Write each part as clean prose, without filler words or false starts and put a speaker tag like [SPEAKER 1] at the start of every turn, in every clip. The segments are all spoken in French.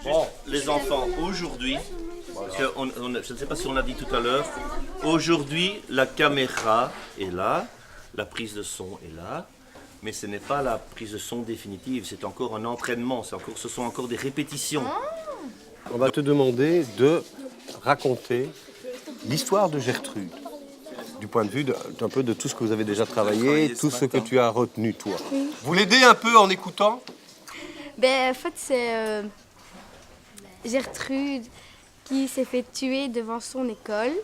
[SPEAKER 1] Bon, les enfants, aujourd'hui, parce que je ne sais pas si on l'a dit tout à l'heure, aujourd'hui la caméra est là, la prise de son est là, mais ce n'est pas la prise de son définitive, c'est encore un entraînement, ce sont encore des répétitions.
[SPEAKER 2] On va te demander de raconter l'histoire de Gertrude, du point de vue d'un peu de tout ce que vous avez déjà travaillé, tout ce que tu as retenu, toi. Vous l'aidez un peu en écoutant?
[SPEAKER 3] En fait, c'est Gertrude qui s'est fait tuer devant son école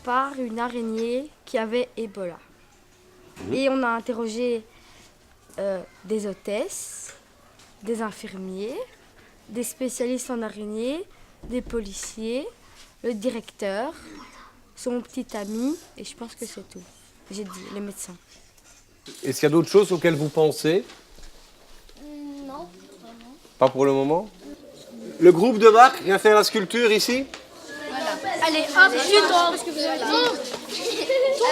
[SPEAKER 3] par une araignée qui avait Ebola. Et on a interrogé des hôtesses, des infirmiers, des spécialistes en araignées, des policiers, le directeur, son petit ami, et je pense que c'est tout. J'ai dit, les médecins.
[SPEAKER 2] Est-ce qu'il y a d'autres choses auxquelles vous pensez?
[SPEAKER 3] Non.
[SPEAKER 2] Pas pour le moment? Le groupe de Marc vient faire la sculpture ici?
[SPEAKER 3] Allez, hop, chute.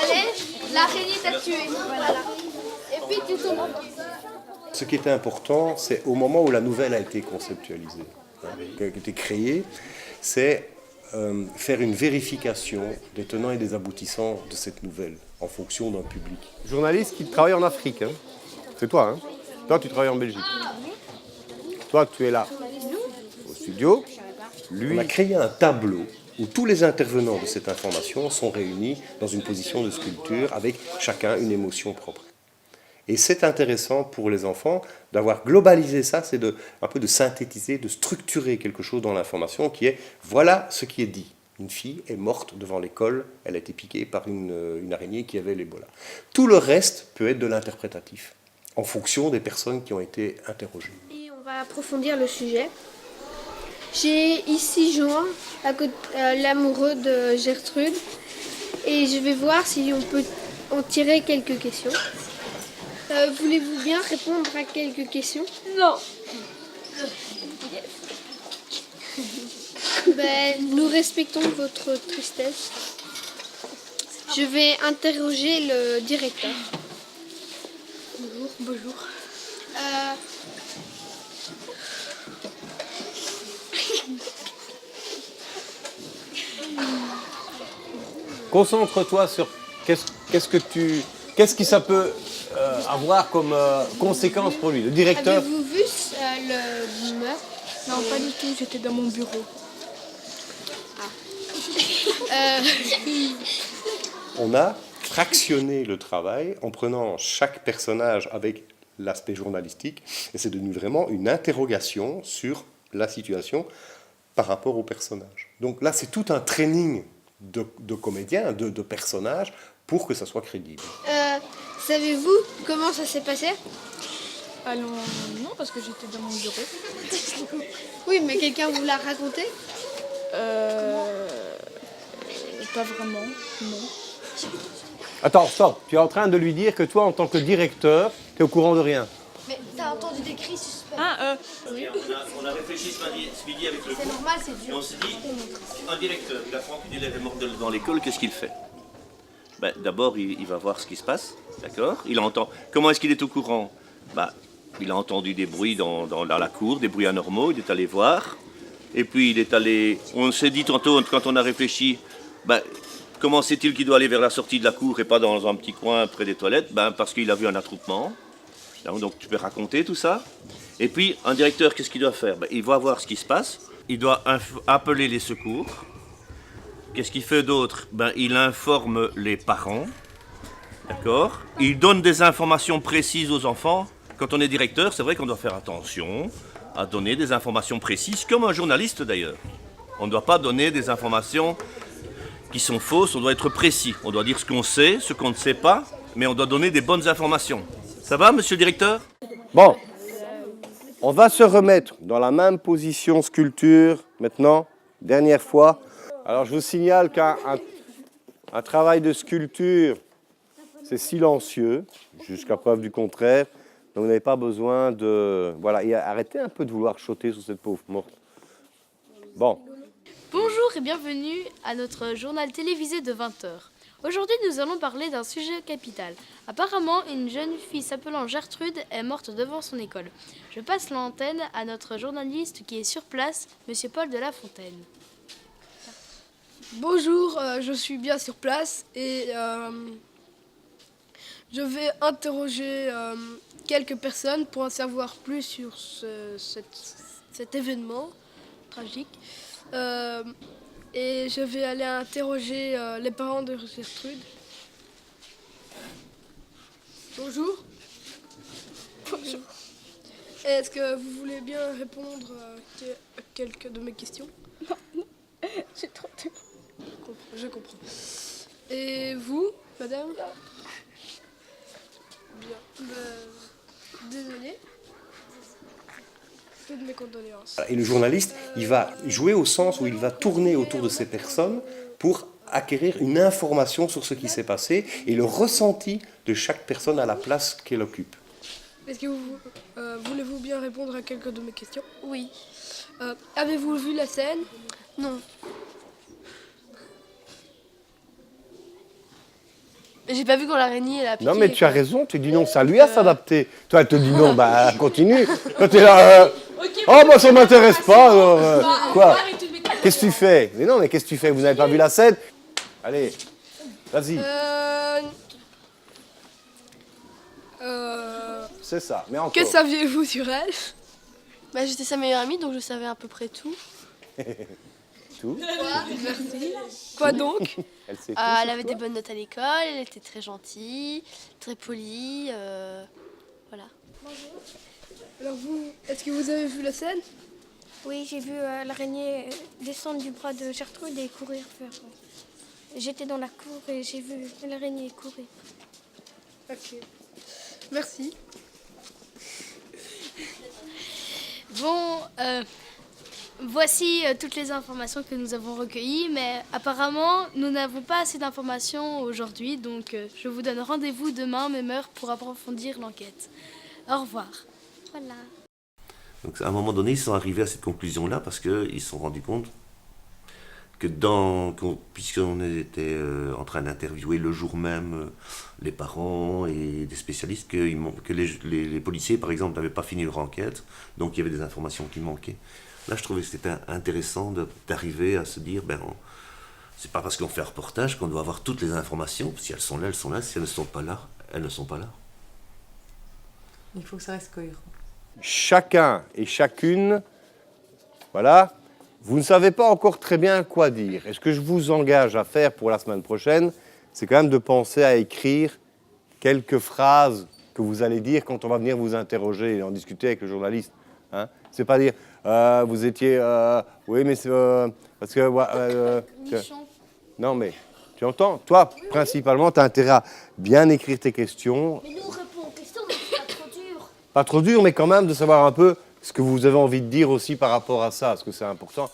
[SPEAKER 3] Allez, l'araignée t'a tué. Voilà. Et puis tu tombes.
[SPEAKER 2] Ce qui était important, c'est au moment où la nouvelle a été conceptualisée, qui a été créée, c'est faire une vérification des tenants et des aboutissants de cette nouvelle en fonction d'un public. Journaliste qui travaille en Afrique, hein. C'est toi, hein? Toi, tu travailles en Belgique. Toi, tu es là, au studio. Lui... On a créé un tableau où tous les intervenants de cette information sont réunis dans une position de sculpture avec chacun une émotion propre. Et c'est intéressant pour les enfants d'avoir globalisé ça, c'est un peu de synthétiser, de structurer quelque chose dans l'information qui est voilà ce qui est dit. Une fille est morte devant l'école, elle a été piquée par une araignée qui avait l'Ebola. Tout le reste peut être de l'interprétatif, en fonction des personnes qui ont été interrogées.
[SPEAKER 4] Et on va approfondir le sujet. J'ai ici Jean, l'amoureux de Gertrude, et je vais voir si on peut en tirer quelques questions. Voulez-vous bien répondre à quelques questions?
[SPEAKER 3] Non.
[SPEAKER 4] Nous respectons votre tristesse. Je vais interroger le directeur.
[SPEAKER 3] Bonjour.
[SPEAKER 2] Concentre-toi sur qu'est-ce que ça peut avoir comme conséquence pour lui. Le directeur...
[SPEAKER 4] Avez-vous vu le meurtre?
[SPEAKER 3] Non, pas du tout, j'étais dans mon bureau.
[SPEAKER 2] On a fractionné le travail en prenant chaque personnage avec l'aspect journalistique et c'est devenu vraiment une interrogation sur la situation par rapport au personnage. Donc là, c'est tout un training de comédiens, de personnages pour que ça soit crédible.
[SPEAKER 4] Savez-vous comment ça s'est passé?
[SPEAKER 3] Alors, non, parce que j'étais dans mon bureau.
[SPEAKER 4] Oui, mais quelqu'un vous l'a raconté?
[SPEAKER 3] Pas vraiment, non.
[SPEAKER 2] Attends, stop. Tu es en train de lui dire que toi, en tant que directeur, tu es au courant de rien.
[SPEAKER 4] Mais t'as entendu des cris suspects?
[SPEAKER 3] Oui.
[SPEAKER 1] On a réfléchi ce midi avec le
[SPEAKER 4] C'est
[SPEAKER 1] groupe,
[SPEAKER 4] normal, c'est
[SPEAKER 1] et
[SPEAKER 4] dur.
[SPEAKER 1] on s'est dit, un directeur, il apprend qu'une élève est morte dans l'école, qu'est-ce qu'il fait? D'abord, il va voir ce qui se passe, d'accord? Il entend. Comment est-ce qu'il est au courant? Il a entendu des bruits dans la cour, des bruits anormaux, il est allé voir. Et puis il est allé... On s'est dit tantôt, quand on a réfléchi, comment sait-il qu'il doit aller vers la sortie de la cour et pas dans un petit coin près des toilettes? Parce qu'il a vu un attroupement. Donc tu peux raconter tout ça. Et puis un directeur, qu'est-ce qu'il doit faire? Il va voir ce qui se passe. Il doit appeler les secours. Qu'est-ce qu'il fait d'autre? Il informe les parents. D'accord? Il donne des informations précises aux enfants. Quand on est directeur, c'est vrai qu'on doit faire attention à donner des informations précises, comme un journaliste d'ailleurs. On ne doit pas donner des informations qui sont fausses, on doit être précis. On doit dire ce qu'on sait, ce qu'on ne sait pas, mais on doit donner des bonnes informations. Ça va, monsieur le directeur?
[SPEAKER 2] Bon, on va se remettre dans la même position sculpture maintenant, dernière fois. Alors je vous signale qu'un travail de sculpture, c'est silencieux, jusqu'à preuve du contraire. Donc vous n'avez pas besoin de... Voilà, et arrêtez un peu de vouloir choter sur cette pauvre morte. Bon.
[SPEAKER 5] Bonjour et bienvenue à notre journal télévisé de 20h. Aujourd'hui, nous allons parler d'un sujet capital. Apparemment, une jeune fille s'appelant Gertrude est morte devant son école. Je passe l'antenne à notre journaliste qui est sur place, Monsieur Paul de La Fontaine.
[SPEAKER 6] Bonjour, je suis bien sur place et je vais interroger quelques personnes pour en savoir plus sur cet événement tragique. Et je vais aller interroger les parents de Gertrude. Bonjour. Bonjour. Est-ce que vous voulez bien répondre à quelques de mes questions?
[SPEAKER 4] J'ai trop de...
[SPEAKER 6] Je comprends. Et vous, madame? Bien. Désolé. Toutes mes condoléances.
[SPEAKER 2] Et le journaliste, il va jouer au sens où il va tourner autour de ces personnes pour acquérir une information sur ce qui s'est passé et le ressenti de chaque personne à la place qu'elle occupe.
[SPEAKER 6] Est-ce que voulez-vous bien répondre à quelques de mes questions?
[SPEAKER 5] Oui.
[SPEAKER 6] Avez-vous vu la scène?
[SPEAKER 5] Non.
[SPEAKER 6] J'ai pas vu quand l'araignée elle a piqué.
[SPEAKER 7] Non, mais tu as raison, tu dis non, ça lui à s'adapter. Toi, elle te dit non, bah continue. Toi, tu es là. Oh, moi, ça m'intéresse pas. Alors, quoi? Qu'est-ce que tu fais? Mais non, mais qu'est-ce que tu fais? Vous n'avez pas vu la scène? Allez, vas-y. C'est ça, mais encore.
[SPEAKER 6] Que saviez-vous sur elle?
[SPEAKER 8] Bah, j'étais sa meilleure amie, donc je savais à peu près tout.
[SPEAKER 7] Tout.
[SPEAKER 6] Merci. Quoi donc?
[SPEAKER 7] Elle sait tout.
[SPEAKER 8] Elle avait des bonnes notes à l'école, elle était très gentille, très polie, voilà.
[SPEAKER 6] Alors vous, est-ce que vous avez vu la scène?
[SPEAKER 4] Oui, j'ai vu l'araignée descendre du bras de Gertrude et courir vers... J'étais dans la cour et j'ai vu l'araignée courir.
[SPEAKER 6] Ok. Merci.
[SPEAKER 5] Bon, voici toutes les informations que nous avons recueillies, mais apparemment, nous n'avons pas assez d'informations aujourd'hui, donc je vous donne rendez-vous demain, même heure, pour approfondir l'enquête. Au revoir.
[SPEAKER 4] Voilà.
[SPEAKER 1] Donc à un moment donné, ils sont arrivés à cette conclusion-là parce qu'ils se sont rendus compte que puisqu'on était en train d'interviewer le jour même les parents et des spécialistes, que les policiers, par exemple, n'avaient pas fini leur enquête, donc il y avait des informations qui manquaient. Là, je trouvais que c'était intéressant d'arriver à se dire, c'est pas parce qu'on fait un reportage qu'on doit avoir toutes les informations. Si elles sont là, elles sont là. Si elles ne sont pas là, elles ne sont pas là.
[SPEAKER 9] Il faut que ça reste cohérent.
[SPEAKER 7] Chacun et chacune, voilà, vous ne savez pas encore très bien quoi dire. Et ce que je vous engage à faire pour la semaine prochaine, c'est quand même de penser à écrire quelques phrases que vous allez dire quand on va venir vous interroger et en discuter avec le journaliste. Hein. C'est pas dire vous étiez oui mais c'est parce que non mais tu entends, toi principalement tu as intérêt à bien écrire tes questions.
[SPEAKER 4] Mais nous on répond aux questions, mais c'est pas trop dur.
[SPEAKER 7] Pas trop dur, mais quand même de savoir un peu ce que vous avez envie de dire aussi par rapport à ça, parce que c'est important.